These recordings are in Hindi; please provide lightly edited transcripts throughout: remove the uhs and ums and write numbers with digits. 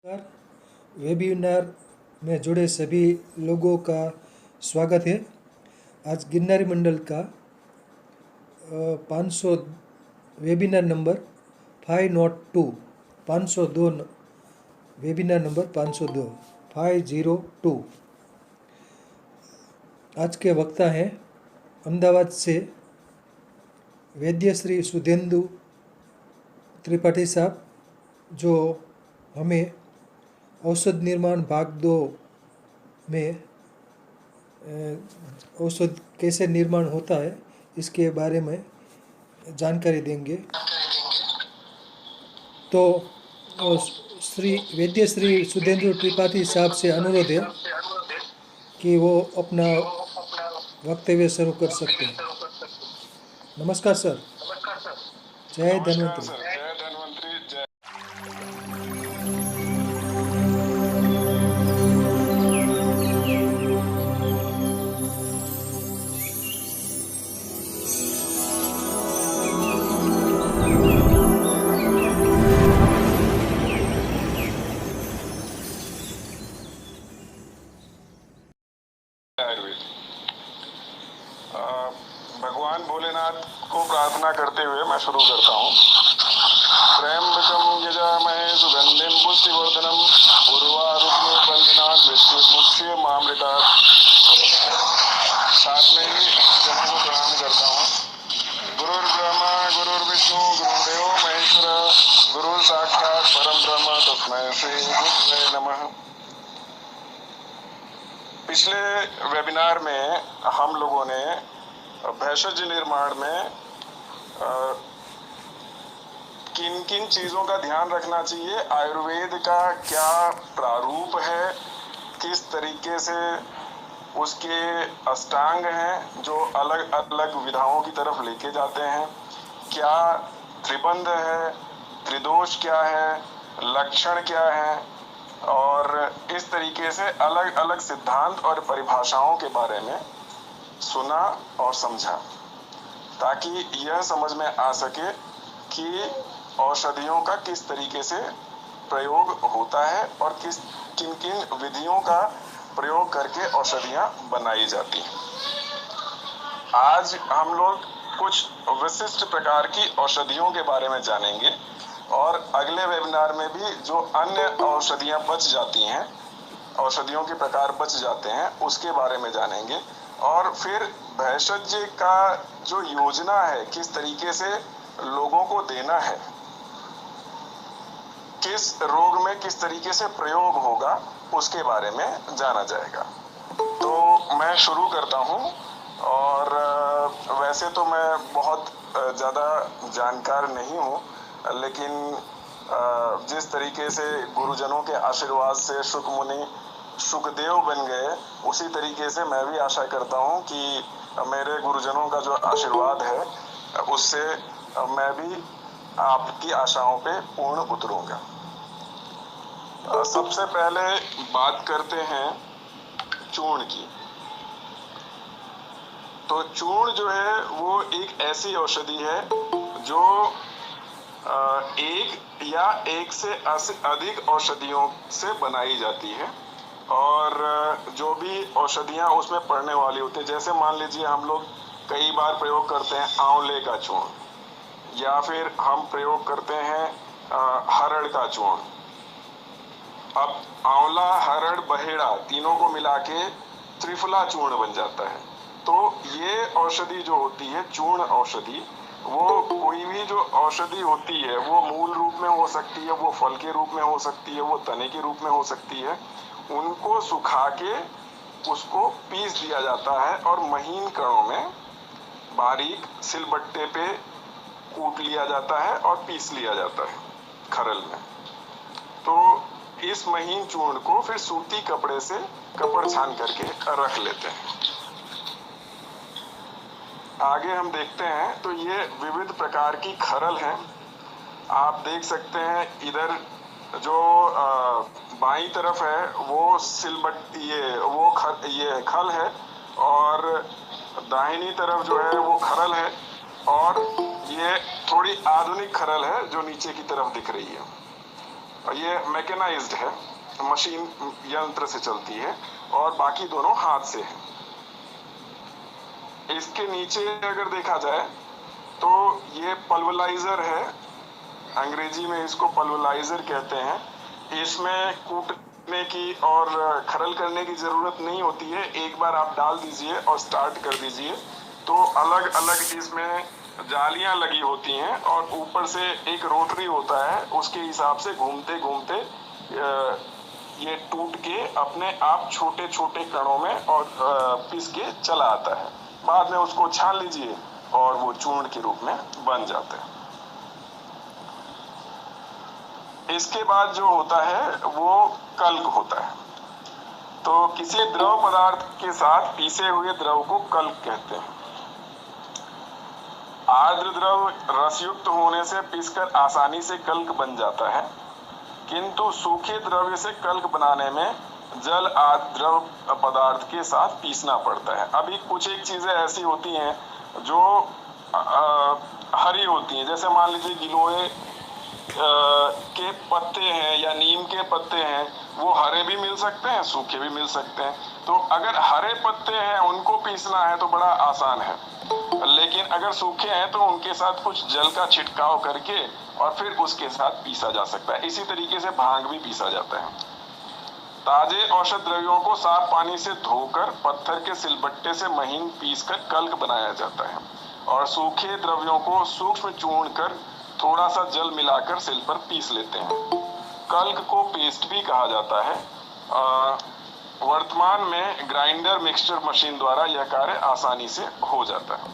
वेबिनार में जुड़े सभी लोगों का स्वागत है। आज गिरनारी मंडल का 500 वेबिनार नंबर 502 502 वेबिनार नंबर 502 आज के वक्ता हैं अहमदाबाद से वैद्य श्री सुधेंदु त्रिपाठी साहब, जो हमें औषध निर्माण भाग 2 में औषध कैसे निर्माण होता है इसके बारे में जानकारी देंगे। तो श्री वैद्य श्री सुधेंदु त्रिपाठी साहब से अनुरोध है कि वो अपना वक्तव्य शुरू कर सकते हैं। नमस्कार सर। जय धन्वंतरी। जय धन्वंतरी। जय आयुर्वेद। भगवान भोलेनाथ को प्रार्थना करते हुए मैं शुरू करता हूँ। त्र्यंबकं यजामहे सुगंधिं पुष्टिवर्धनम् उर्वारुकमिव बन्धनात् मृत्युर्मुक्षीयमामृतात्। साथ में ही जनों को प्रणाम करता हूँ। गुरुर्ब्रह्मा गुरुर्विष्णु गुरुर्देवो महेश्वर गुरु साक्षात् परम ब्रह्म तस्मै श्री गुरुवे नमः। पिछले वेबिनार में हम लोगों ने भेषज निर्माण में किन किन चीज़ों का ध्यान रखना चाहिए, आयुर्वेद का क्या प्रारूप है, किस तरीके से उसके अष्टांग हैं जो अलग अलग विधाओं की तरफ लेके जाते हैं, क्या त्रिबंध है, त्रिदोष क्या है, लक्षण क्या है, और इस तरीके से अलग अलग सिद्धांत और परिभाषाओं के बारे में सुना और समझा, ताकि यह समझ में आ सके कि औषधियों का किस तरीके से प्रयोग होता है और किन किन विधियों का प्रयोग करके औषधियां बनाई जाती हैं। आज हम लोग कुछ विशिष्ट प्रकार की औषधियों के बारे में जानेंगे और अगले वेबिनार में भी जो अन्य औषधियां बच जाती हैं, औषधियों के प्रकार बच जाते हैं, उसके बारे में जानेंगे। और फिर भेषज का जो योजना है, किस तरीके से लोगों को देना है, किस रोग में किस तरीके से प्रयोग होगा, उसके बारे में जाना जाएगा। तो मैं शुरू करता हूँ। और वैसे तो मैं बहुत ज़्यादा जानकार नहीं हूँ, लेकिन जिस तरीके से गुरुजनों के आशीर्वाद से शुक मुनि शुकदेव बन गए, उसी तरीके से मैं भी आशा करता हूँ कि मेरे गुरुजनों का जो आशीर्वाद है उससे मैं भी आपकी आशाओं पे पूर्ण उतरूंगा। सबसे पहले बात करते हैं चूर्ण की। तो चूर्ण जो है वो एक ऐसी औषधि है जो एक या एक से अधिक औषधियों से बनाई जाती है, और जो भी औषधियां उसमें पड़ने वाली होती है, जैसे मान लीजिए हम लोग कई बार प्रयोग करते हैं आंवले का चूर्ण, या फिर हम प्रयोग करते हैं हरड़ का चूर्ण। अब आंवला, हरड़, बहेड़ा तीनों को मिला के त्रिफला चूर्ण बन जाता है। तो ये औषधि जो होती है, चूर्ण औषधि, वो कोई भी जो औषधि होती है वो मूल रूप में हो सकती है, वो फल के रूप में हो सकती है, वो तने के रूप में हो सकती है। उनको सुखा के उसको पीस दिया जाता है और महीन कणों में बारीक सिलबट्टे पे कूट लिया जाता है और पीस लिया जाता है खरल में। तो इस महीन चूर्ण को फिर सूती कपड़े से कपड़ छान करके रख लेते हैं। आगे हम देखते हैं तो ये विविध प्रकार की खरल हैं। आप देख सकते हैं इधर जो बाईं तरफ है वो सिलबट्टी, ये खल है, और दाहिनी तरफ जो है वो खरल है, और ये थोड़ी आधुनिक खरल है जो नीचे की तरफ दिख रही है। ये मैकेनाइज्ड है, मशीन यंत्र से चलती है, और बाकी दोनों हाथ से है। इसके नीचे अगर देखा जाए तो ये पल्वलाइजर है, अंग्रेजी में इसको पल्वलाइजर कहते हैं। इसमें कूटने की और खरल करने की जरूरत नहीं होती है, एक बार आप डाल दीजिए और स्टार्ट कर दीजिए तो अलग अलग इसमें जालियां लगी होती हैं और ऊपर से एक रोटरी होता है, उसके हिसाब से घूमते घूमते ये टूट के अपने आप छोटे छोटे कणों में और पिस के चला आता है। बाद में उसको छान लीजिए और वो चूर्ण के रूप में बन जाते हैं। इसके बाद जो होता है वो कल्क होता है। तो किसी द्रव पदार्थ के साथ पीसे हुए द्रव को कल्क कहते हैं। आर्द्र द्रव रसयुक्त होने से पीसकर आसानी से कल्क बन जाता है, किंतु सूखे द्रव्य से कल्क बनाने में जल आदि द्रव पदार्थ के साथ पीसना पड़ता है। अभी कुछ एक चीजें ऐसी होती हैं जो हरी होती हैं, जैसे मान लीजिए गिलोय के पत्ते हैं या नीम के पत्ते हैं, वो हरे भी मिल सकते हैं, सूखे भी मिल सकते हैं। तो अगर हरे पत्ते हैं उनको पीसना है तो बड़ा आसान है, लेकिन अगर सूखे हैं तो उनके साथ कुछ जल का छिड़काव करके और फिर उसके साथ पीसा जा सकता है। इसी तरीके से भांग भी पीसा जाता है। ताजे औषध द्रव्यों को साफ पानी से धोकर पत्थर के सिलबट्टे से महीन पीसकर कल्क बनाया जाता है, और सूखे द्रव्यों को सूक्ष्म चूर्ण कर थोड़ा सा जल मिलाकर सिल पर पीस लेते हैं। कल्क को पेस्ट भी कहा जाता है। वर्तमान में ग्राइंडर मिक्सचर मशीन द्वारा यह कार्य आसानी से हो जाता है।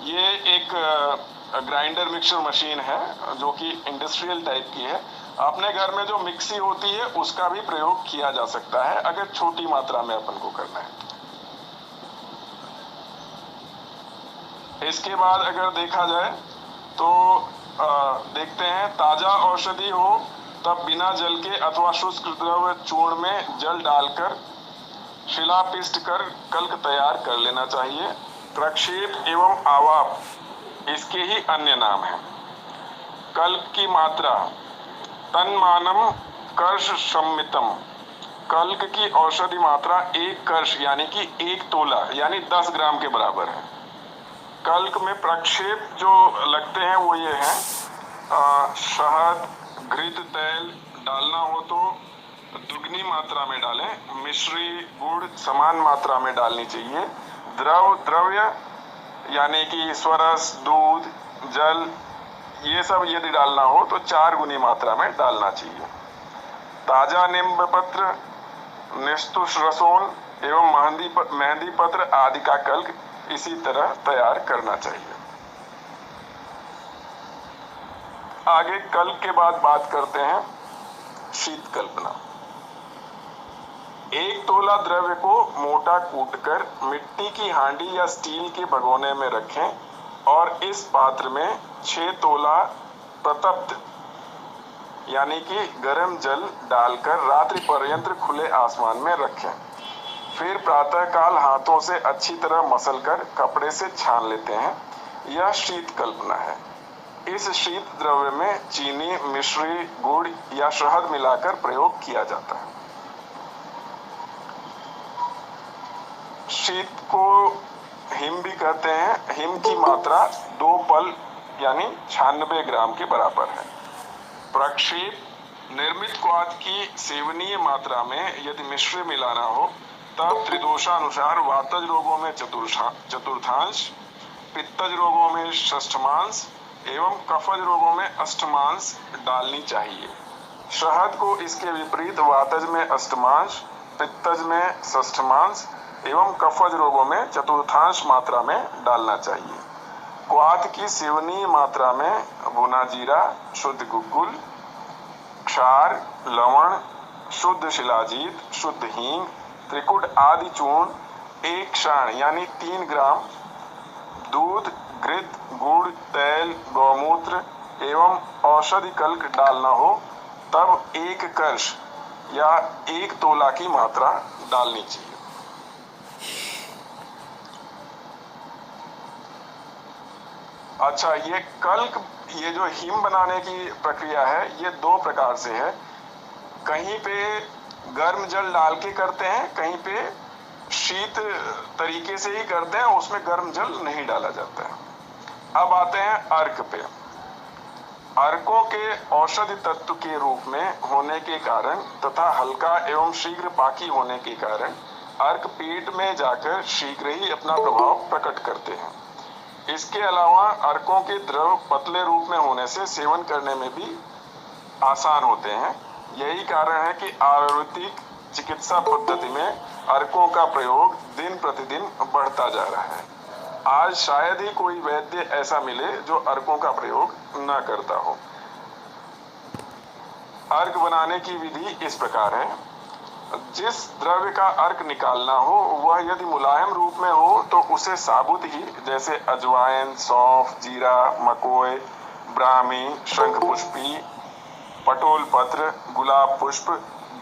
ये एक ग्राइंडर मिक्सचर मशीन है जो कि इंडस्ट्रियल टाइप की है। अपने घर में जो मिक्सी होती है उसका भी प्रयोग किया जा सकता है अगर छोटी मात्रा में अपन को करना है। इसके बाद अगर देखा जाए तो देखते हैं, ताजा औषधि हो तब बिना जल के अथवा शुष्क द्रव चूर्ण में जल डालकर शिला पिष्ट कर कल्क तैयार कर लेना चाहिए। प्रक्षेप एवं आवाप इसके ही अन्य नाम हैं। कल्क की मात्रा तन्मानम कर्ष सम्मितम, कल्क की औषधि मात्रा 1 कर्ष यानी कि 1 तोला यानी 10 ग्राम के बराबर है। कल्क में प्रक्षेप जो लगते हैं वो ये हैं, शहद, घृत तेल डालना हो तो दुगनी मात्रा में डालें, मिश्री गुड़ समान मात्रा में डालनी चाहिए। द्रव्य यानी कि स्वरस, दूध, जल ये सब यदि डालना हो तो 4 गुनी मात्रा में डालना चाहिए। ताजा नींब पत्र, निस्तुष रसोन एवं मेहंदी पत्र आदि का कल्क इसी तरह तैयार करना चाहिए। आगे कल्क के बाद बात करते हैं शीत कल्पना। 1 तोला द्रव्य को मोटा कूटकर मिट्टी की हांडी या स्टील के भगोने में रखें और इस पात्र में 6 तोला प्रतप्त यानी कि गर्म जल डालकर रात्रि पर्यंत खुले आसमान में रखें। फिर प्रातःकाल हाथों से अच्छी तरह मसलकर कपड़े से छान लेते हैं। यह शीत कल्पना है। इस शीत द्रव्य में चीनी, मिश्री, गुड़ या शहद मिलाकर प्रयोग किया जाता है। शीत को हिम भी कहते हैं। हिम की मात्रा 2 पल यानी 96 ग्राम के बराबर है। प्रक्षेप निर्मित क्वाथ की सेवनीय मात्रा में यदि मिश्री मिलाना हो तब त्रिदोषानुसार वातज रोगों में चतुर्थांश, पित्तज रोगों में षष्ठमांश एवं कफज रोगों में अष्टमांश डालनी चाहिए। शहद को इसके विपरीत वातज में अष्टमांश, पित्तज में षष्ठमांश एवं कफज रोगों में चतुर्थांश मात्रा में डालना चाहिए। क्वाथ की सेवनीय मात्रा में भुना जीरा, शुद्ध गुग्गुल, क्षार, लवण, शुद्ध शिलाजीत, शुद्ध हींग, त्रिकुट आदि चूर्ण 1 क्षाण यानी 3 ग्राम, दूध, घृत, गुड़, तेल, गौमूत्र एवं औषधि कल्क डालना हो तब 1 कर्ष या 1 तोला की मात्रा डालनी चाहिए। अच्छा, ये कल्क, ये जो हिम बनाने की प्रक्रिया है, ये दो प्रकार से है। कहीं पे गर्म जल डाल के करते हैं, कहीं पे शीत तरीके से ही करते हैं, उसमें गर्म जल नहीं डाला जाता है। अब आते हैं अर्क पे। अर्कों के औषधि तत्व के रूप में होने के कारण तथा हल्का एवं शीघ्र पाकी होने के कारण अर्क पेट में जाकर शीघ्र ही अपना प्रभाव प्रकट करते हैं। इसके अलावा अर्कों के द्रव पतले रूप में होने से सेवन करने में भी आसान होते हैं। यही कारण है कि आयुर्वेदिक चिकित्सा पद्धति में अर्कों का प्रयोग दिन प्रतिदिन बढ़ता जा रहा है। आज शायद ही कोई वैद्य ऐसा मिले जो अर्कों का प्रयोग न करता हो। अर्क बनाने की विधि इस प्रकार है। जिस द्रव्य का अर्क निकालना हो वह यदि मुलायम रूप में हो तो उसे साबुत ही, जैसे अजवाइन, सौंफ, जीरा, मकोय, ब्राह्मी, शंखपुष्पी, पटोल पत्र, गुलाब पुष्प,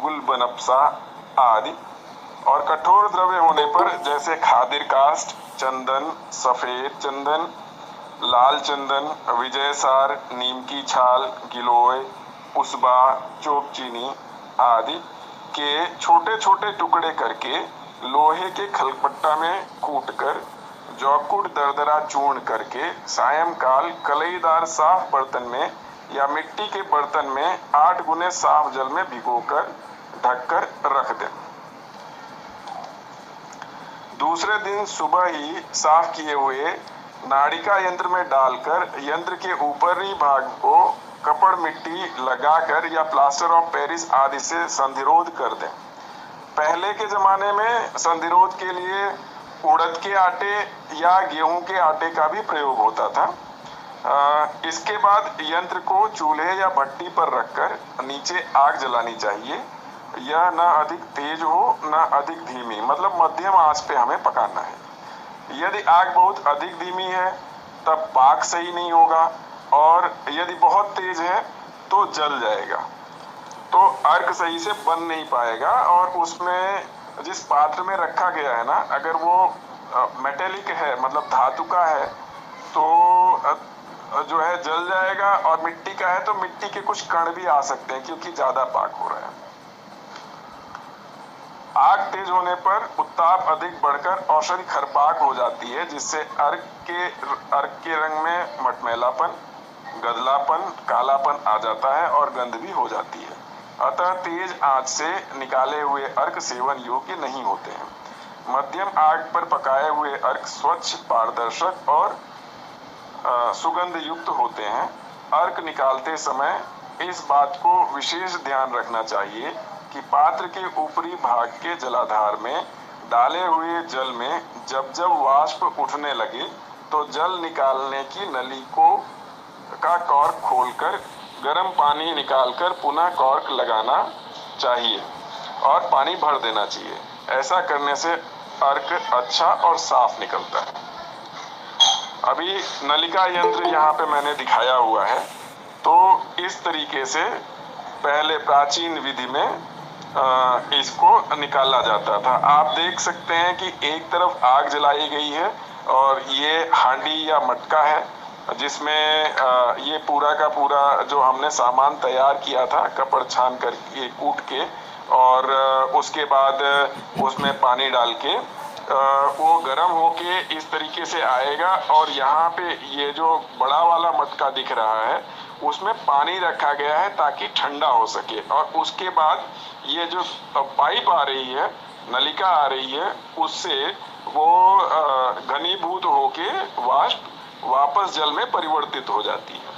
गुलबनपसा आदि, और कठोर द्रव्य होने पर जैसे खादिर काष्ठ, चंदन, सफेद चंदन, लाल चंदन, विजयसार, नीम की छाल, गिलोय, उसबा, चोपचीनी आदि के छोटे छोटे टुकड़े करके लोहे के खलपट्टा में कूटकर जौकुड़ दरदरा चूर्ण करके सायंकाल कलईदार साफ बर्तन में या मिट्टी के बर्तन में 8 गुने साफ जल में भिगोकर ढककर रख दें। दूसरे दिन सुबह ही साफ किए हुए नाड़िका यंत्र में डालकर यंत्र के ऊपरी भाग को कपड़ मिट्टी लगाकर या प्लास्टर ऑफ पेरिस आदि से संधिरोध कर दें। पहले के जमाने में संधिरोध के लिए उड़द के आटे या गेहूं के आटे का भी प्रयोग होता था। इसके बाद यंत्र को चूल्हे या भट्टी पर रखकर नीचे आग जलानी चाहिए। यह न अधिक तेज हो न अधिक धीमी, मतलब मध्यम आंच पे हमें पकाना है। यदि आग बहुत अधिक धीमी है तब पाक सही नहीं होगा, और यदि बहुत तेज है तो जल जाएगा, तो अर्क सही से बन नहीं पाएगा। और उसमें जिस पात्र में रखा गया है ना, अगर वो मेटेलिक है, मतलब धातु का है, तो जो है जल जाएगा, और मिट्टी का है तो मिट्टी के कुछ कण भी आ सकते हैं क्योंकि ज्यादा पाक हो रहा है। आग तेज होने पर उत्ताप अधिक बढ़कर औषधि खरपाक हो जाती है, जिससे अर्क के रंग में मटमैलापन, गदलापन, कालापन आ जाता है और गंध भी हो जाती है। अतः तेज आंच से निकाले हुए अर्क सेवन योग्य नहीं होते हैं। मध्यम आग पर पकाए हुए अर्क स्वच्छ, पारदर्शक और सुगंध युक्त होते हैं। अर्क निकालते समय इस बात को विशेष ध्यान रखना चाहिए कि पात्र के ऊपरी भाग के जलाधार में डाले हुए जल में जब जब वाष्प उठने लगे तो जल निकालने की नली का कॉर्क खोलकर गर्म पानी निकालकर पुनः कॉर्क लगाना चाहिए और पानी भर देना चाहिए। ऐसा करने से अर्क अच्छा और साफ निकलता है। अभी नलिका यंत्र यहाँ पे मैंने दिखाया हुआ है। तो इस तरीके से पहले प्राचीन विधि में इसको निकाला जाता था। आप देख सकते हैं कि एक तरफ आग जलाई गई है और ये हांडी या मटका है जिसमें ये पूरा का पूरा जो हमने सामान तैयार किया था कपड़ छान कर के कूट के, और उसके बाद उसमें पानी डाल के वो गर्म होके इस तरीके से आएगा। और यहाँ पे ये जो बड़ा वाला मटका दिख रहा है उसमें पानी रखा गया है ताकि ठंडा हो सके, और उसके बाद ये जो पाइप आ रही है, नलिका आ रही है, उससे वो घनीभूत होके वाष्प वापस जल में परिवर्तित हो जाती है।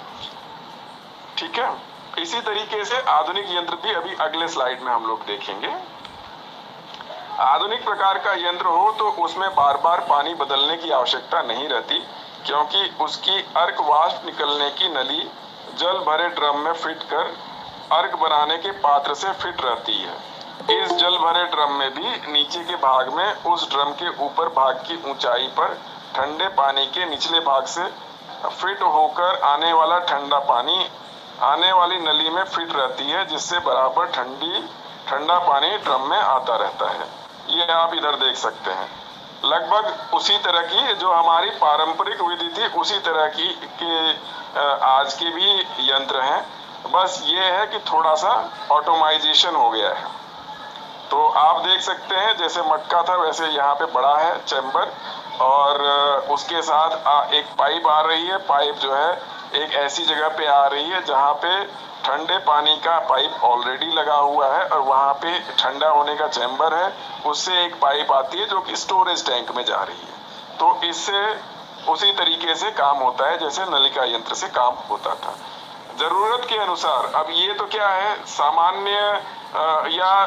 ठीक है, इसी तरीके से आधुनिक यंत्र भी अभी अगले स्लाइड में हम लोग देखेंगे। आधुनिक प्रकार का यंत्र हो तो उसमें बार बार पानी बदलने की आवश्यकता नहीं रहती, क्योंकि उसकी अर्क वाष्प निकलने की नली जल भरे ड्रम में फिट कर अर्क बनाने के पात्र से फिट रहती है। इस जल भरे ड्रम में भी नीचे के भाग में उस ड्रम के ऊपर भाग की ऊंचाई पर ठंडे पानी के निचले भाग से फिट होकर आने वाला ठंडा पानी आने वाली नली में फिट रहती है, जिससे बराबर ठंडा पानी ड्रम में आता रहता है। ये आप इधर देख सकते हैं। लगभग उसी तरह की जो हमारी पारंपरिक विधि थी उसी तरह की के आज के भी यंत्र हैं। बस ये है कि थोड़ा सा ऑटोमाइजेशन हो गया है। तो आप देख सकते हैं जैसे मटका था वैसे यहाँ पे बड़ा है चैम्बर, और उसके साथ एक पाइप आ रही है। पाइप जो है एक ऐसी जगह पे आ रही है जहाँ पे ठंडे पानी का पाइप ऑलरेडी लगा हुआ है और वहाँ पे ठंडा होने का चैम्बर है। उससे एक पाइप आती है जो कि स्टोरेज टैंक में जा रही है। तो इससे उसी तरीके से काम होता है जैसे नलिका यंत्र से काम होता था। जरूरत के अनुसार अब ये तो क्या है, सामान्य या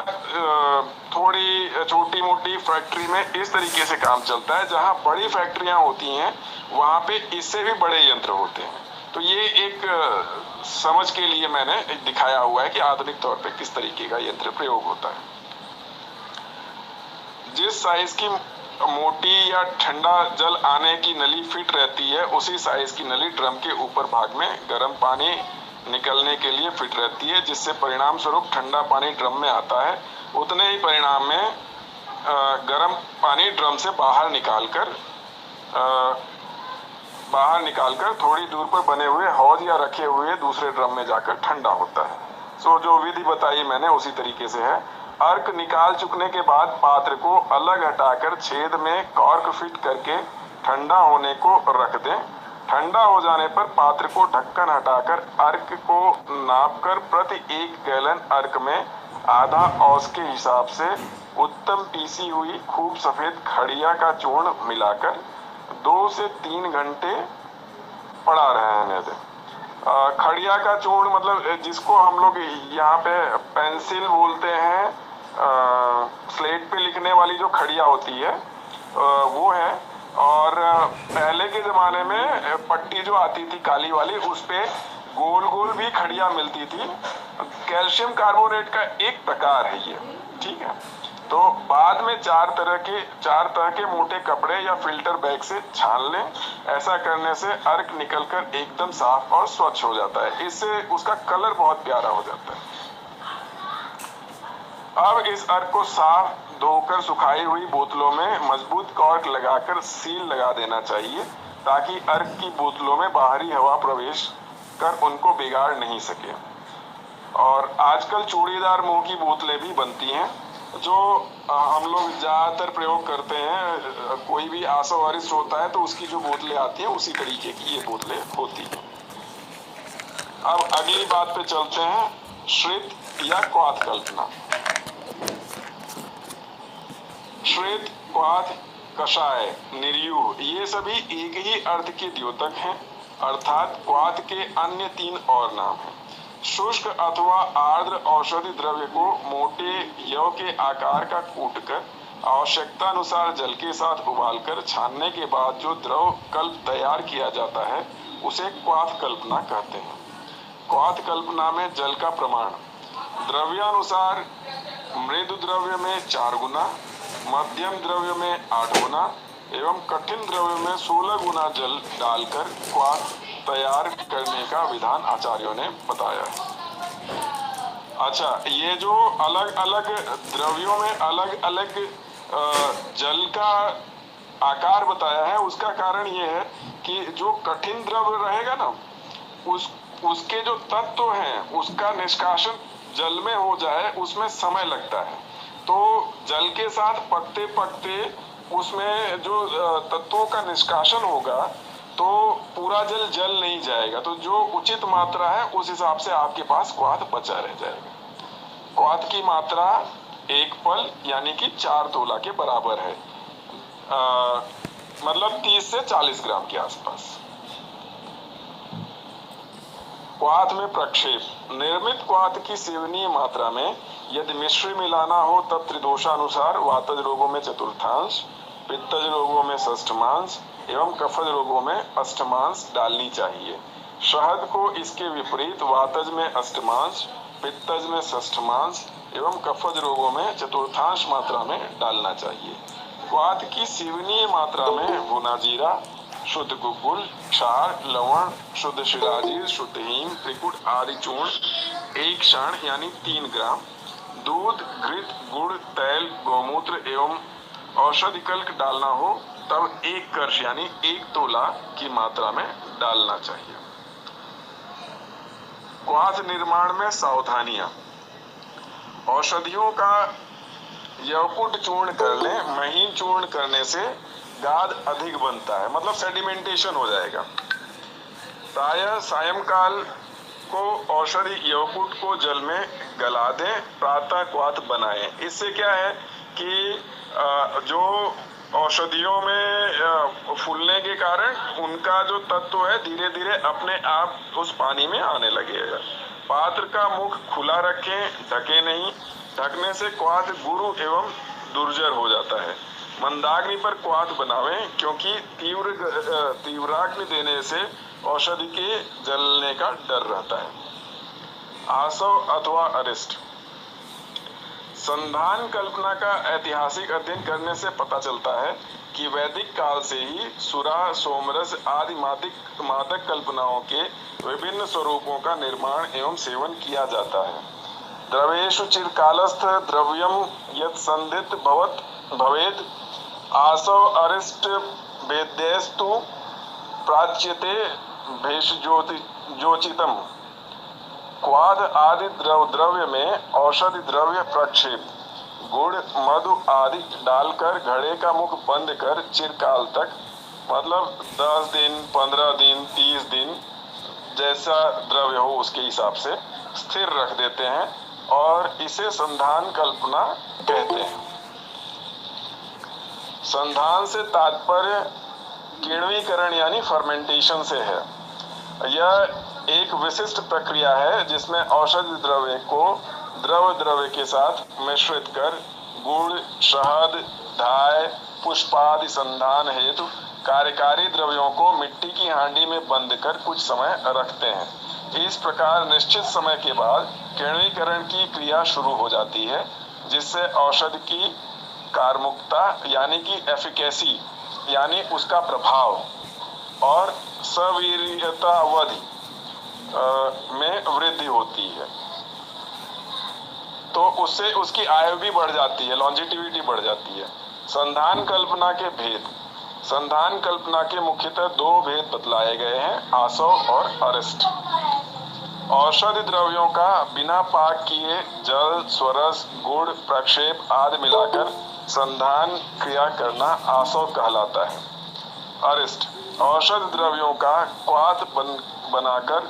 थोड़ी छोटी मोटी फैक्ट्री में इस तरीके से काम चलता है। जहाँ बड़ी फैक्ट्रियां होती हैं वहाँ पे इससे भी बड़े यंत्र होते हैं। तो ये एक समझ के लिए मैंने दिखाया हुआ है कि आधुनिक तौर पे किस तरीके का यंत्र प्रयोग होता है। जिस साइज की मोटी या ठंडा जल आने की नली फिट रहती है उसी साइज की नली ड्रम के ऊपर भाग में गर्म पानी निकलने के लिए फिट रहती है, जिससे परिणाम स्वरूप ठंडा पानी ड्रम में आता है। उतने ही परिणाम में गर्म पानी ड्रम से बाहर निकालकर थोड़ी दूर पर बने हुए हौज या रखे हुए दूसरे ड्रम में जाकर ठंडा होता है। सो जो विधि बताई मैंने उसी तरीके से है। अर्क निकाल चुकने के बाद पात्र को अलग हटाकर छेद में कॉर्क फिट करके ठंडा होने को रख दें। ठंडा हो जाने पर पात्र को ढक्कन हटाकर अर्क को नापकर प्रति 1 गैलन अर्क में आधा औंस के हिसाब से उत्तम पीसी हुई खूब सफेद खड़िया का चूर्ण मिलाकर 2 से 3 घंटे पड़ा रहने दें। खड़िया का चूर्ण मतलब जिसको हम लोग यहाँ पे पेंसिल बोलते हैं, स्लेट पे लिखने वाली जो खड़िया होती है वो है। और पहले के जमाने में पट्टी जो आती थी काली वाली उस पे गोल गोल भी खड़िया मिलती थी। कैल्शियम कार्बोनेट का एक प्रकार है ये, ठीक है। तो बाद में चार तरह के मोटे कपड़े या फिल्टर बैग से छान लें। ऐसा करने से अर्क निकलकर एकदम साफ और स्वच्छ हो जाता है। इससे उसका कलर बहुत प्यारा हो जाता है। अब इस अर्क को साफ धोकर सुखाई हुई बोतलों में मजबूत कॉर्क लगाकर सील लगा देना चाहिए ताकि अर्क की बोतलों में बाहरी हवा प्रवेश कर उनको बिगाड़ नहीं सके। और आजकल चूड़ीदार मुंह की बोतलें भी बनती हैं जो हम लोग ज्यादातर प्रयोग करते हैं। कोई भी आशा वरिष्ठ होता है तो उसकी जो बोतलें आती हैं उसी तरीके की ये बोतलें होती हैं। अब अगली बात पे चलते हैं, श्रित या क्वाथ कल्पना। श्वेत, क्वाथ, कषाय, निर्यूह ये सभी एक ही अर्थ के द्योतक हैं, अर्थात क्वाथ के अन्य 3 और नाम हैं। शुष्क अथवा आर्द्र औषधि द्रव्य को मोटे यव के आकार का कूटकर आवश्यकता अनुसार जल के साथ उबालकर छानने के बाद जो द्रव कल्प तैयार किया जाता है उसे क्वाथ कल्पना कहते हैं। क्वाथ कल्पना में जल का प्रमाण द्रव्यानुसार मृदु द्रव्य में 4 गुना, मध्यम द्रव्य में 8 गुना एवं कठिन द्रव्य में 16 गुना जल डालकर क्वाथ तैयार करने का विधान आचार्यों ने बताया है। अच्छा, ये जो अलग अलग द्रव्यों में अलग अलग जल का आकार बताया है उसका कारण ये है कि जो कठिन द्रव्य रहेगा ना उसके जो तत्व हैं उसका निष्कासन जल में हो जाए उसमें समय लगता है। तो जल के साथ पकते पकते उसमें जो तत्वों का निष्कासन होगा तो पूरा जल जल नहीं जाएगा। तो जो उचित मात्रा है उस हिसाब से आपके पास क्वाथ बचा रह जाएगा। क्वाथ की मात्रा 1 पल यानी कि 4 तोला के बराबर है, मतलब 30 से 40 ग्राम के आसपास। क्वाथ में प्रक्षेप निर्मित क्वाथ की सेवनीय मात्रा में यदि मिश्री मिलाना हो तब त्रिदोषानुसार वातज रोगों में चतुर्थांश, पित्तज रोगों में षष्ठमांश एवं कफज रोगों में अष्टमांश डालनी चाहिए। शहद को इसके विपरीत वातज में अष्टमांश, पित्तज में षष्ठमांश एवं कफज रोगों में चतुर्थांश मात्रा में डालना चाहिए। क्वाथ की सेवनीय मात्रा में भुना जीरा, शुद्ध गुग्गुल, क्षार, लवण, शुद्ध शिलाजीर, शुद्ध हींग, त्रिकुट आदि चूर्ण 1 क्षण यानी 3 ग्राम, दूध, घृत, गुड़, तैल, गौमूत्र एवं औषधि कल्क डालना हो तब 1 कर्ष यानी 1 तोला की मात्रा में डालना चाहिए। क्वाथ निर्माण में सावधानियां। औषधियों का यवकुट चूर्ण कर लें। महीन चूर्ण करने से गाद अधिक बनता है, मतलब सेडिमेंटेशन हो जाएगा। प्रायः सायंकाल को औषधि यवकुट को जल में गला दें, प्रातः क्वाथ बनाएं। इससे क्या है कि जो औषधियों में फूलने के कारण उनका जो तत्व है धीरे धीरे अपने आप उस पानी में आने लगेगा। पात्र का मुख खुला रखें, ढके नहीं। ढकने से क्वाथ गुरु एवं दुर्जर हो जाता है। मंदाग्नि पर क्वाथ बनावें, क्योंकि तीव्राग्नि देने से औषधि के जलने का डर रहता है। आसव अथवा अरिष्ट। संधान कल्पना का ऐतिहासिक अध्ययन करने से पता चलता है कि वैदिक काल से ही सुरा, सोमरस आदि मादक कल्पनाओं के विभिन्न स्वरूपों का निर्माण एवं सेवन किया जाता है। द्रव्येषु चिरकालस्थ द्रव्यम यत् संधित भवेत् आसव अरिष्ट वेद्यस्तु प्राच्यते भेषजोचितम। क्वाथ आदि द्रव्य में औषधि द्रव्य प्रक्षेप, गुड़, मधु आदि डालकर घड़े का मुख बंद कर चिरकाल तक, मतलब 10 दिन, 15 दिन, 30 दिन जैसा द्रव्य हो उसके हिसाब से स्थिर रख देते हैं और इसे संधान कल्पना कहते हैं। संधान से तात्पर्य किण्वीकरण यानी फर्मेंटेशन से है। यह एक विशिष्ट प्रक्रिया है जिसमें औषधि द्रव्य को द्रव्य के साथ मिश्रित कर गुड़, शहद, धाय, पुष्पादि संधान हेतु कार्यकारी द्रव्यों को मिट्टी की हांडी में बंद कर कुछ समय रखते हैं। इस प्रकार निश्चित समय के बाद किण्वीकरण की क्रिया शुरू हो जाती है, जिससे औषधि की कारमुकता यानी कि एफिकेसी यानी उसका प्रभाव और सवीर्यता अवधि में वृद्धि होती है। तो उससे उसकी आयु भी बढ़ जाती है, लॉन्जिटिविटी बढ़ जाती है। संधान कल्पना के भेद। संधान कल्पना के मुख्यतः 2 भेद बतलाए गए हैं, आसव और अरिष्ट। औषधि द्रव्यों का बिना पाक किए जल, स्वरस, गुड़, प्रक्षेप आदि मिलाकर संधान क्रिया करना आसव कहलाता है। अरिष्ट औषधि द्रव्यों का क्वाथ बनाकर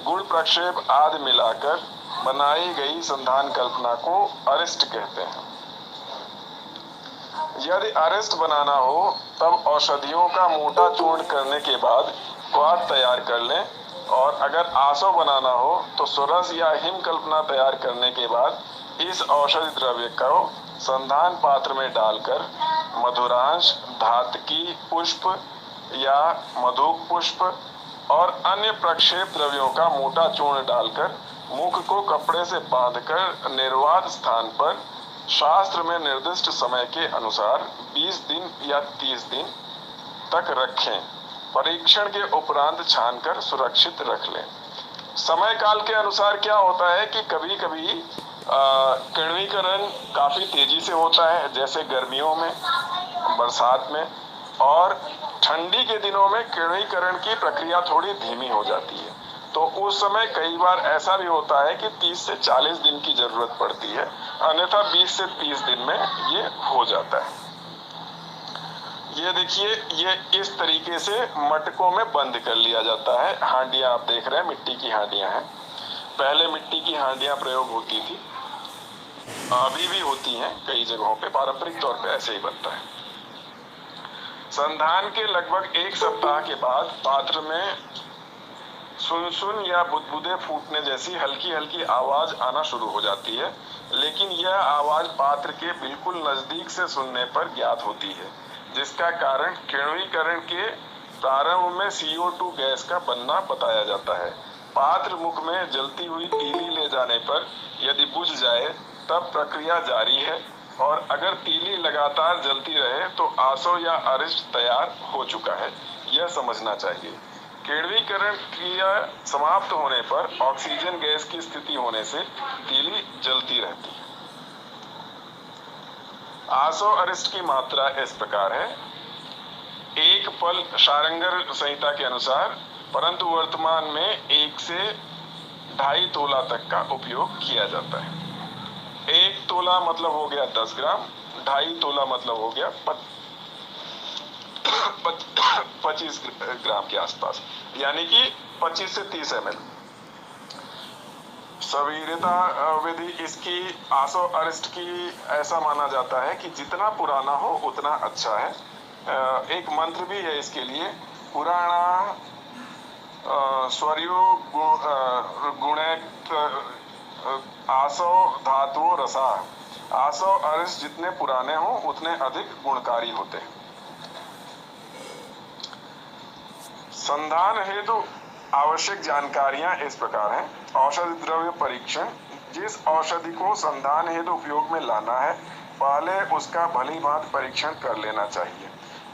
गुड़, प्रक्षेप आदि मिलाकर बनाई गई संधान कल्पना को अरिष्ट कहते हैं। यदि अरिष्ट बनाना हो तब औषधियों का मोटा चूर्ण करने के बाद क्वाथ तैयार कर लें, और अगर आसव बनाना हो तो सुरस या हिम कल्पना तैयार करने के बाद इस औषधि द्रव्य को संधान पात्र में डालकर मधुरांश, धातकी पुष्प या मधुक पुष्प और अन्य प्रक्षेप द्रव्यों का मोटा चूर्ण डालकर मुख को कपड़े से बांधकर निर्वात स्थान पर शास्त्र में निर्दिष्ट समय के अनुसार 20 दिन या 30 दिन तक रखें। परीक्षण के उपरांत छानकर सुरक्षित रख लें। समय काल के अनुसार क्या होता है कि कभी कभी किण्वीकरण काफी तेजी से होता है, जैसे गर्मियों में, बरसात में, और ठंडी के दिनों में किण्वीकरण की प्रक्रिया थोड़ी धीमी हो जाती है। तो उस समय कई बार ऐसा भी होता है कि 30 से 40 दिन की जरूरत पड़ती है, अन्यथा 20 से 30 दिन में ये हो जाता है। ये देखिए, ये इस तरीके से मटकों में बंद कर लिया जाता है। हांडियां आप देख रहे हैं, मिट्टी की हांडियां हैं। पहले मिट्टी की हांडियां प्रयोग होती थी, अभी भी होती हैं कई जगहों पे, पारंपरिक तौर पे ऐसे ही बनता है। संधान के लगभग 1 सप्ताह के बाद पात्र में सुन या बुदबुदे फूटने जैसी हल्की हल्की आवाज आना शुरू हो जाती है, लेकिन यह आवाज पात्र के बिल्कुल नजदीक से सुनने पर ज्ञात होती है, जिसका कारण किण्वीकरण के प्रारंभ में CO2 गैस का बनना बताया जाता है। पात्र मुख में जलती हुई तीली ले जाने पर यदि बुझ जाए तब प्रक्रिया जारी है, और अगर तीली लगातार जलती रहे तो आसव या अरिष्ट तैयार हो चुका है, यह समझना चाहिए। किण्वीकरण क्रिया समाप्त होने पर ऑक्सीजन गैस की स्थिति होने से तीली जलती रहती है। आसो अरिष्ट की मात्रा इस प्रकार है: एक पल शारंगर संहिता के अनुसार, परंतु वर्तमान में 1 से 2.5 तोला तक का उपयोग किया जाता है। 1 तोला मतलब हो गया 10 ग्राम, 2.5 तोला मतलब हो गया 25 ग्राम के आसपास, यानी कि 25 से 30 ml। सवीरता विधि इसकी आसो अरिष्ट की ऐसा माना जाता है कि जितना पुराना हो उतना अच्छा है। एक मंत्र भी है इसके लिए: पुराणा स्वर्यो गुणैक आसो धातु रसा। आसो अरिष्ट जितने पुराने हो उतने अधिक गुणकारी होते हैं। संधान हेतु आवश्यक जानकारियां इस प्रकार हैं: औषधि द्रव्य परीक्षण: जिस औषधि को संधान हेतु उपयोग में लाना है, पहले उसका भली भांति परीक्षण कर लेना चाहिए।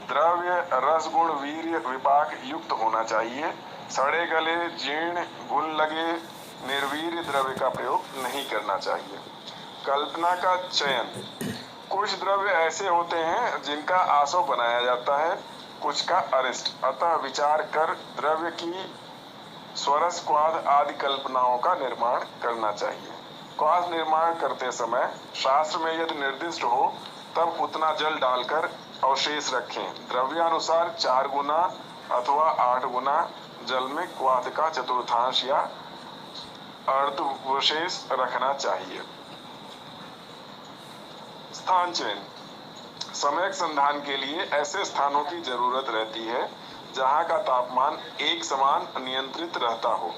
द्रव्य रसगुण वीर्य विपाक युक्त होना चाहिए। सड़े गले जीर्ण घुन लगे निर्वीर्य द्रव्य का प्रयोग नहीं करना चाहिए। कल्पना का चयन: कुछ द्रव्य ऐसे होते हैं जिनका आसो बनाया जाता है, कुछ का अरिष्ट, अतः विचार कर द्रव्य की स्वरस क्वाद आदि कल्पनाओं का निर्माण करना चाहिए। क्वाद निर्माण करते समय शास्त्र में यदि निर्दिष्ट हो तब उतना जल डालकर अवशेष रखें। द्रव्यानुसार 4 गुना अथवा 8 गुना जल में क्वाद का चतुर्थांश या अर्धवशेष रखना चाहिए। स्थान चयन: सम्यक संधान के लिए ऐसे स्थानों की जरूरत रहती है जहां का तापमान एक समान नियंत्रित रहता हो।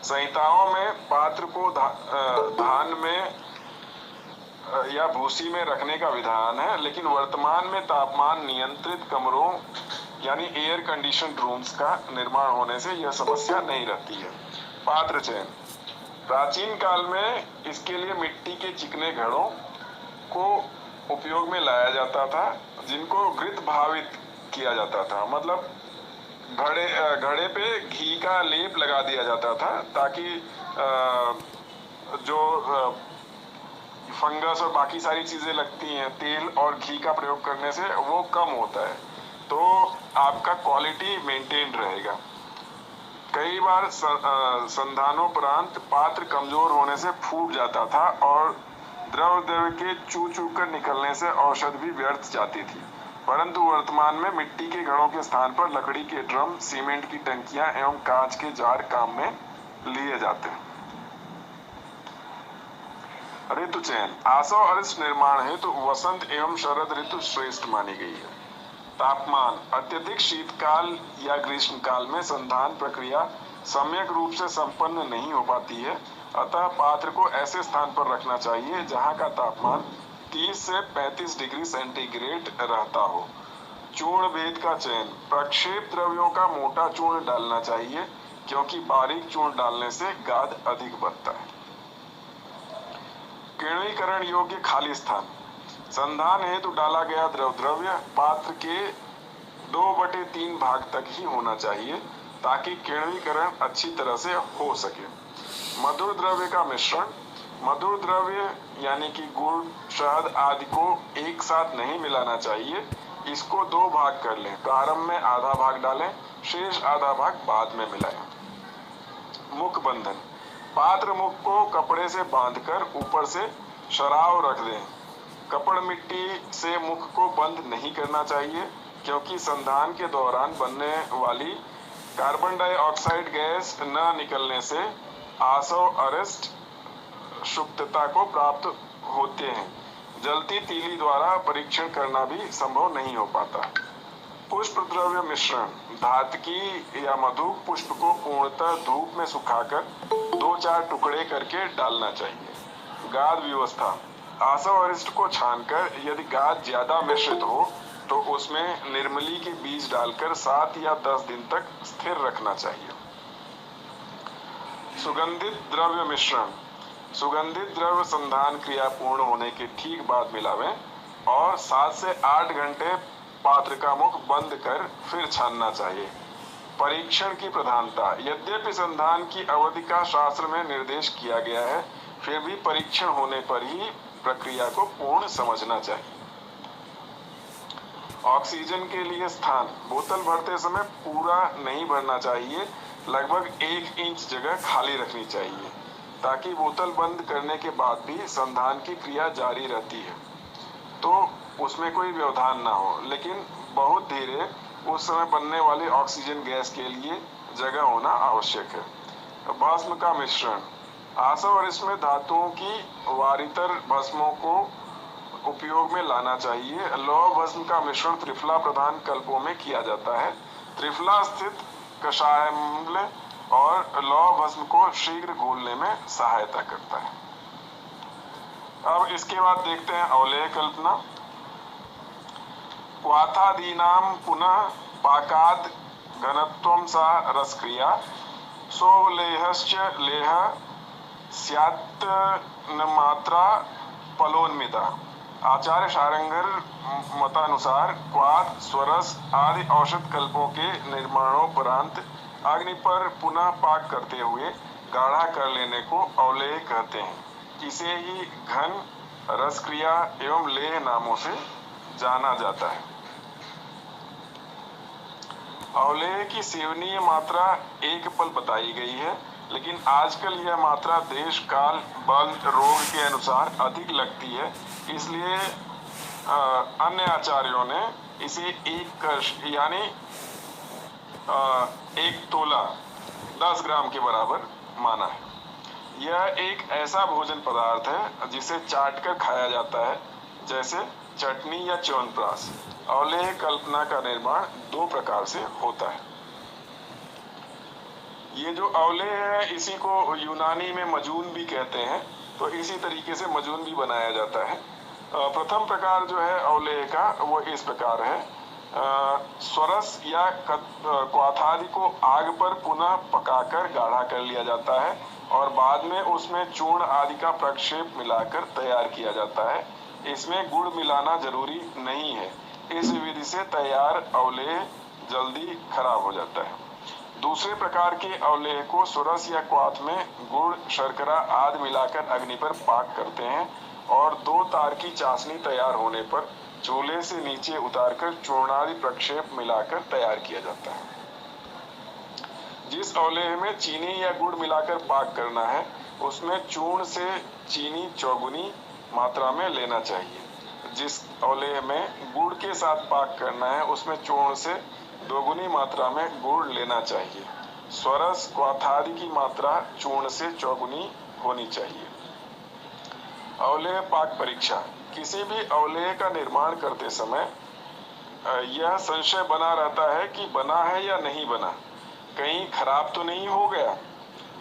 संहिताओं में पात्र को धान में या भूसी में रखने का विधान है, लेकिन वर्तमान में तापमान नियंत्रित कमरों यानी एयर कंडीशन रूम्स का निर्माण होने से यह समस्या नहीं रहती है। पात्र चयन: प्राचीन काल में इसके लिए मिट्टी के चिकने घड़ों को उपयोग में लाया जाता था, जिनको घृत भावित किया जाता था, मतलब घड़े पे घी का लेप लगा दिया जाता था ताकि जो फंगस और बाकी सारी चीजें लगती हैं तेल और घी का प्रयोग करने से वो कम होता है, तो आपका क्वालिटी मेंटेन रहेगा। कई बार संधानोपरांत पात्र कमजोर होने से फूट जाता था और द्रव्य के चू कर निकलने से औषध भी व्यर्थ जाती थी, परंतु वर्तमान में मिट्टी के घड़ों के स्थान पर लकड़ी के ड्रम, सीमेंट की टंकियां एवं कांच के जार काम में लिए जाते हैं। ऋतु चयन: आसो अरिष्ट निर्माण हेतु वसंत एवं शरद ऋतु श्रेष्ठ मानी गई है। तापमान: अत्यधिक शीतकाल या ग्रीष्म काल में संधान प्रक्रिया सम्यक रूप से संपन्न नहीं हो पाती है, अतः पात्र को ऐसे स्थान पर रखना चाहिए जहां का तापमान 30 से 35 डिग्री सेंटीग्रेड रहता हो। चूर्ण भेद का चयन: प्रक्षेप द्रव्यों का मोटा चूर्ण डालना चाहिए, क्योंकि बारीक चूर्ण डालने से गाद अधिक बनता है। किण्वीकरण योग्य खाली स्थान: संधान हेतु डाला गया द्रव्य पात्र के 2/3 भाग तक ही होना चाहिए ताकि किण्वीकरण अच्छी तरह से हो सके। मधुर द्रव्य का मिश्रण: मधुर द्रव्य यानी कि गुड़, शहद आदि को एक साथ नहीं मिलाना चाहिए, इसको 2 भाग कर लें। प्रारंभ में आधा भाग डालें, शेष आधा भाग बाद में मिलाएं। मुख बंधन: पात्र मुख को कपड़े से बांधकर ऊपर से शराब रख दें। कपड़ मिट्टी से मुख को बंद नहीं करना चाहिए, क्योंकि संधान के दौरान बनने वाली कार्बन डाइऑक्साइड गैस न निकलने से आसो अरिष्ट शुद्धता को प्राप्त होते हैं। जलती तीली द्वारा परीक्षण करना भी संभव नहीं हो पाता। पुष्प द्रव्य मिश्रण: धातकी या मधु पुष्प को पूर्णतः धूप में सुखाकर 2-4 टुकड़े करके डालना चाहिए। गाद व्यवस्था: आसो अरिष्ट को छानकर यदि गाद ज्यादा मिश्रित हो तो उसमें निर्मली के बीज डालकर 7 या 10 दिन तक स्थिर रखना चाहिए। सुगंधित द्रव्य मिश्रण: सुगंधित द्रव्य संधान क्रिया पूर्ण होने के ठीक बाद मिलावें और 7 से 8 घंटे पात्र का मुख बंद कर फिर छानना चाहिए। परीक्षण की प्रधानता: यद्यपि संधान की अवधि का शास्त्र में निर्देश किया गया है, फिर भी परीक्षण होने पर ही प्रक्रिया को पूर्ण समझना चाहिए। ऑक्सीजन के लिए स्थान, बोतल भरते समय पूरा नहीं भरना चाहिए, लगभग 1 इंच जगह खाली रखनी चाहिए ताकि बोतल बंद करने के बाद भी संधान की क्रिया जारी रहती है, तो उसमें कोई व्यवधान ना हो, लेकिन बहुत धीरे उस समय बनने वाले ऑक्सीजन गैस के लिए जगह होना आवश्यक है। भस्म का मिश्रण, आसव और इसमें धातुओं की वारितर भस्मों को उपयोग में लाना चाहिए। लौह भस्म का मिश्रण त्रिफला प्रधान कल्पों में किया जाता है। त्रिफला स्थित कषायाम्ल और लौह भस्म को शीघ्र घोलने में सहायता करता है। अब इसके बाद देखते हैं अवलेह कल्पना। क्वाथादीनाम पुनः पाकाद घनत्वं सा रसक्रिया सोवलेहश्च लेह स्यात् न मात्रा फलोन्मिता। आचार्य शारंगर मतानुसार क्वाथ, स्वरस आदि औषध कल्पों के निर्माणोपरांत अग्नि पर पुनः पाक करते हुए गाढ़ा कर लेने को अवलेह कहते हैं। इसे ही घन, रसक्रिया एवं लेह नामों से जाना जाता है। अवलेह की सेवनीय मात्रा 1 पल बताई गई है, लेकिन आजकल यह मात्रा देश, काल, बल, रोग के अनुसार अधिक लगती है, इसलिए अन्य आचार्यों ने इसे 1 कश यानी 1 तोला 10 ग्राम के बराबर माना है। यह एक ऐसा भोजन पदार्थ है जिसे चाटकर खाया जाता है, जैसे चटनी या च्यवनप्राश। अवलेह कल्पना का निर्माण 2 प्रकार से होता है। ये जो अवलेह है इसी को यूनानी में मजून भी कहते हैं, तो इसी तरीके से मजून भी बनाया जाता है। प्रथम प्रकार जो है अवलेह का वो इस प्रकार है। स्वरस या क्वाथादि को आग पर पुनः पकाकर गाढ़ा कर लिया जाता है और बाद में उसमें चूर्ण आदि का प्रक्षेप मिलाकर तैयार किया जाता है। इसमें गुड़ मिलाना जरूरी नहीं है। इस विधि से तैयार अवलेह जल्दी खराब हो जाता है। दूसरे प्रकार के अवलेह को सुरस या क्वाथ में गुड़, शर्करा आदि मिलाकर अग्नि पर पाक करते हैं और 2 तार की चाशनी तैयार होने पर चूल्हे से नीचे उतारकर चूर्णादि प्रक्षेप मिलाकर तैयार किया जाता है। जिस अवलेह में चीनी या गुड़ मिलाकर पाक करना है उसमें चूर्ण से चीनी चौगुनी मात्रा में लेना चाहिए। जिस अवलेह में गुड़ के साथ पाक करना है उसमें चूर्ण से दोगुनी मात्रा में गुड़ लेना चाहिए। स्वरस, क्वाथादि की मात्रा चूर्ण से चौगुनी होनी चाहिए। अवलेह पाक परीक्षा, किसी भी अवलेह का निर्माण करते समय यह संशय बना रहता है कि बना है या नहीं बना, कहीं खराब तो नहीं हो गया।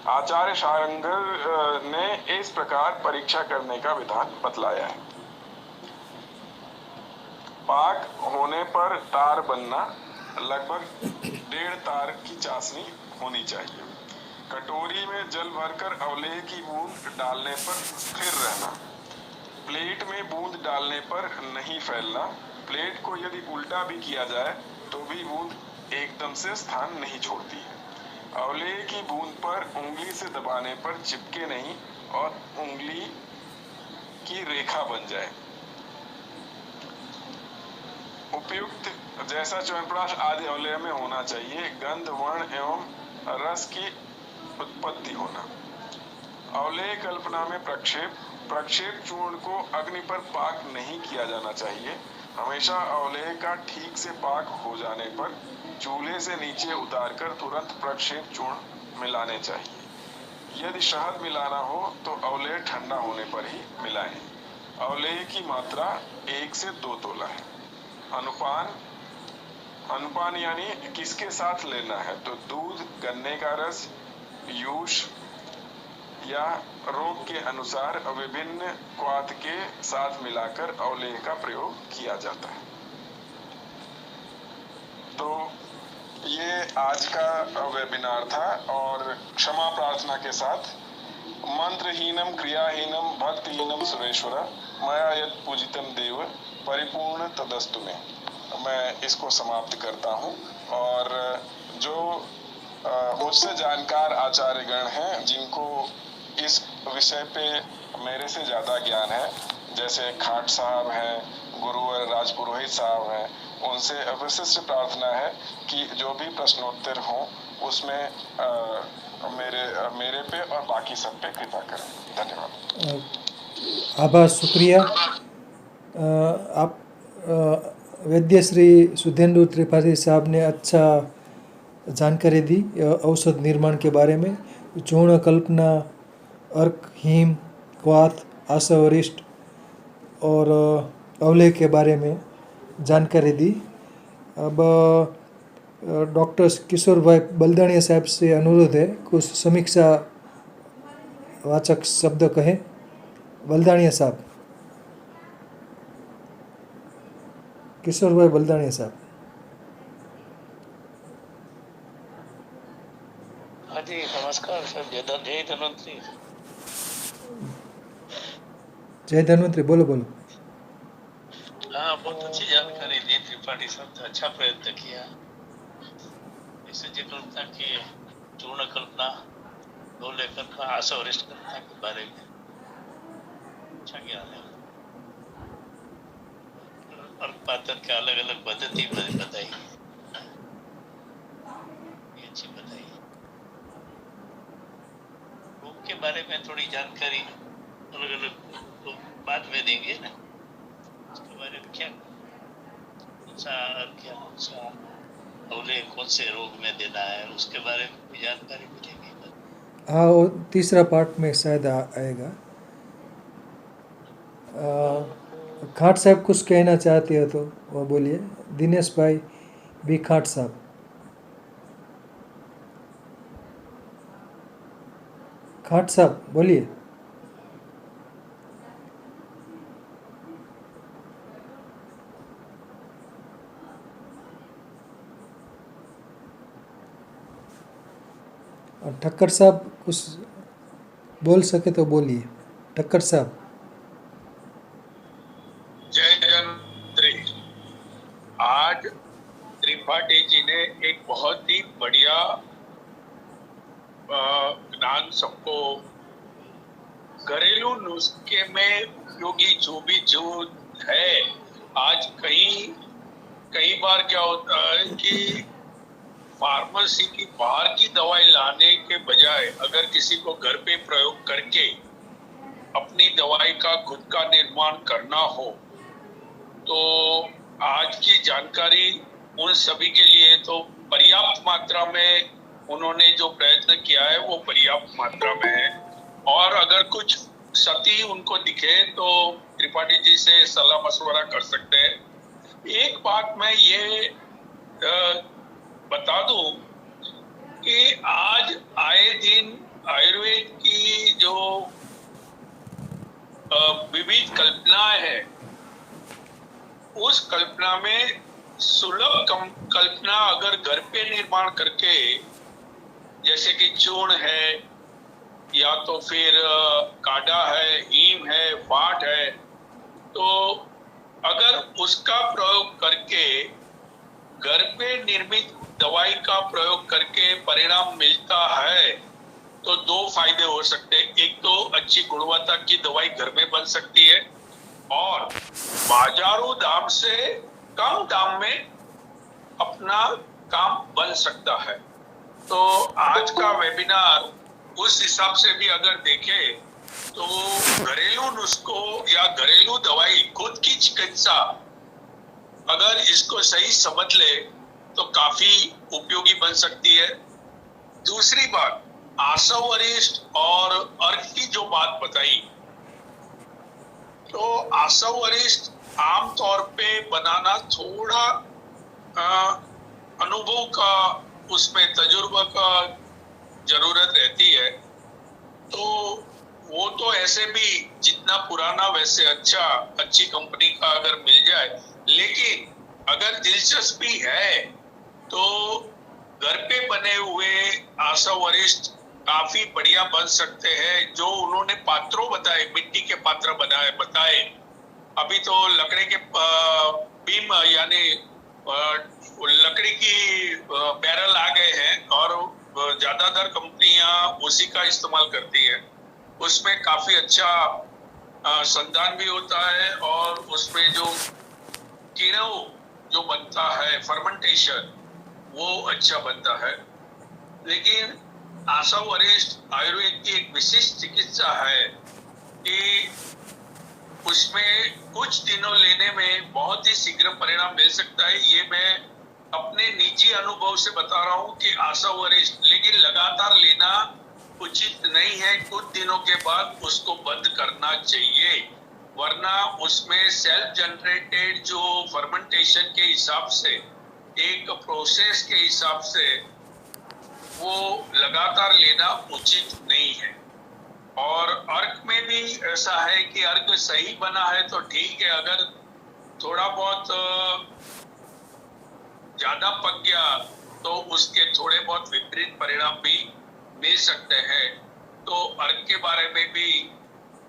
आचार्य शारंगर ने इस प्रकार परीक्षा करने का विधान बतलाया है। पाक होने पर तार बनना, लगभग 1.5 तार की चाशनी होनी चाहिए। कटोरी में जल भरकर अवलेह की बूंद डालने पर स्थिर रहना। प्लेट में बूंद डालने पर नहीं फैलना। प्लेट को यदि उल्टा भी किया जाए तो भी बूंद एकदम से स्थान नहीं छोड़ती है। अवलेह की बूंद पर उंगली से दबाने पर चिपके नहीं और उंगली की रेखा बन जाए। उपयुक्त जैसा च्यवनप्राश आदि अवलेह में होना चाहिए, गंध, वर्ण एवं रस की उत्पत्ति होना। अवलेह कल्पना में प्रक्षेप चूर्ण को अग्नि पर पाक नहीं किया जाना चाहिए। हमेशा अवलेह का ठीक से पाक हो जाने पर चूल्हे से नीचे उतारकर तुरंत प्रक्षेप चूर्ण मिलाने चाहिए। यदि शहद मिलाना हो तो अवलेह ठंडा होने पर ही मिलाएं। अवलेह की मात्रा 1 से 2 तोला है। अनुपान यानी किसके साथ लेना है, तो दूध, गन्ने का रस, यूष या रोग के अनुसार विभिन्न क्वाथ के साथ मिलाकर अवलेह का प्रयोग किया जाता है। तो ये आज का वेबिनार था और क्षमा प्रार्थना के साथ मंत्रहीनम क्रियाहीनम भक्तिहीनम सुरेश्वर मया यत् पूजितम देव परिपूर्ण तदस्तु में मैं इसको समाप्त करता हूँ। और जो मुझसे जानकार आचार्यगण हैं जिनको इस विषय पे मेरे से ज़्यादा ज्ञान है, जैसे खाट साहब हैं, गुरुवर राजपुरोहित साहब हैं, उनसे विशिष्ट प्रार्थना है कि जो भी प्रश्नोत्तर हों उसमें मेरे पे और बाकी सब पे कृपा करें। धन्यवाद। आभार, शुक्रिया। आप वैद्य श्री सुधेंद्र त्रिपाठी साहब ने अच्छा जानकारी दी औषध निर्माण के बारे में। चूर्ण कल्पना, अर्क, हीम, क्वाथ, आशावरिष्ठ और अवलेह के बारे में जानकारी दी। अब डॉक्टर किशोर भाई बलदाणिया साहब से अनुरोध है कुछ समीक्षा वाचक शब्द कहें। बलदाणिया साहब, किशोर भाई बलदाणिया साहब। हाँ जी, नमस्कार सर। जय धन्वंतरी। जय धन्वंतरी, बोलो बोलो। हाँ, बहुत अच्छी जानकारी दी त्रिपाठी साहब ने, अच्छा प्रयत्न किया। इससे कल्पना की चूर्ण कल्पना, अवलेह कल्पना, आशावरिष्ठ कल्पना के बारे में अच्छा ज्ञान है। अर्कपातन के अलग अलग पद्धति बताई, अच्छी बताई। रोग के बारे में थोड़ी जानकारी अलग अलग तो बाद में देंगे ना, उसके बारे में क्या कौन सा अवलेह कौन से रोग में देना है उसके बारे में भी जानकारी मिलेगी। हाँ, वो तीसरा पार्ट में शायद आएगा। खाट साहब कुछ कहना चाहते हो तो वो बोलिए। दिनेश भाई बी खाट साहब। खाट साहब बोलिए। और ठक्कर साहब कुछ बोल सके तो बोलिए। ठक्कर साहब। जय धन्वंतरी। आज त्रिपाठी जी ने एक बहुत ही बढ़िया ज्ञान सबको घरेलू नुस्खे में उपयोगी जो भी जो है। आज कई बार क्या होता है कि फार्मेसी की बाहर की दवाई लाने के बजाय अगर किसी को घर पे प्रयोग करके अपनी दवाई का खुद का निर्माण करना हो तो आज की जानकारी उन सभी के लिए तो पर्याप्त मात्रा में उन्होंने जो प्रयत्न किया है वो पर्याप्त मात्रा में है। और अगर कुछ क्षति उनको दिखे तो त्रिपाठी जी से सलाह मशवरा कर सकते हैं। एक बात मैं ये बता दूं कि आज आए दिन आयुर्वेद की जो विविध कल्पनाएं हैं उस कल्पना में सुलभ कल्पना अगर घर पे निर्माण करके जैसे कि चूर्ण है या तो फिर काढ़ा है, हीम है, वाट है, तो अगर उसका प्रयोग करके घर पे निर्मित दवाई का प्रयोग करके परिणाम मिलता है तो दो फायदे हो सकते हैं। एक तो अच्छी गुणवत्ता की दवाई घर में बन सकती है और बाजारू दाम से कम दाम में अपना काम बन सकता है। तो आज का वेबिनार उस हिसाब से भी अगर देखें तो घरेलू नुस्खों या घरेलू दवाई, खुद की चिकित्सा अगर इसको सही समझ ले तो काफी उपयोगी बन सकती है। दूसरी बात, आशावरिष्ठ और अर्क की जो बात बताई, तो आशावरिष्ठ आमतौर पे बनाना थोड़ा अनुभव का, उसमें तजुर्बा का जरूरत रहती है। तो वो तो ऐसे भी जितना पुराना वैसे अच्छा, अच्छी कंपनी का अगर मिल जाए, लेकिन अगर दिलचस्पी है तो घर पे बने हुए आशावरिष्ठ काफी बढ़िया बन सकते हैं। जो उन्होंने पात्रों बताए, मिट्टी के पात्र बताए, अभी तो लकड़ी के बीम यानी लकड़ी की बैरल आ गए हैं और ज्यादातर कंपनियां उसी का इस्तेमाल करती है। उसमें काफी अच्छा संधान भी होता है और उसमें जो कीड़ों जो बनता है फर्मेंटेशन वो अच्छा बनता है। लेकिन आशा वरिष्ठ आयुर्वेद की एक विशिष्ट चिकित्सा है कि उसमें कुछ दिनों लेने में बहुत ही शीघ्र परिणाम मिल सकता है। ये मैं अपने निजी अनुभव से बता रहा हूँ कि आशा वरिष्ठ, लेकिन लगातार लेना उचित नहीं है। कुछ दिनों के बाद उसको बंद करना चाहिए, वरना उसमें सेल्फ जनरेटेड जो फर्मेंटेशन के हिसाब से, एक प्रोसेस के हिसाब से वो लगातार लेना उचित नहीं है। और अर्क में भी ऐसा है कि अर्क सही बना है तो ठीक है, अगर थोड़ा बहुत ज्यादा पक गया तो उसके थोड़े बहुत विपरीत परिणाम भी मिल सकते हैं। तो अर्क के बारे में भी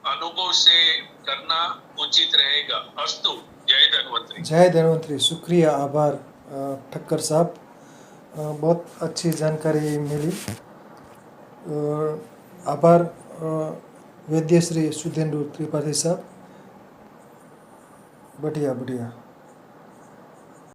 अनुभव से करना उचित रहेगा। अस्तु, जय धन्वंतरी। जय धन्वंतरी। शुक्रिया, आभार ठक्कर साहब, बहुत अच्छी जानकारी मिली। आभार वैद्य श्री सुधेंद्र त्रिपाठी साहब, बढ़िया बढ़िया।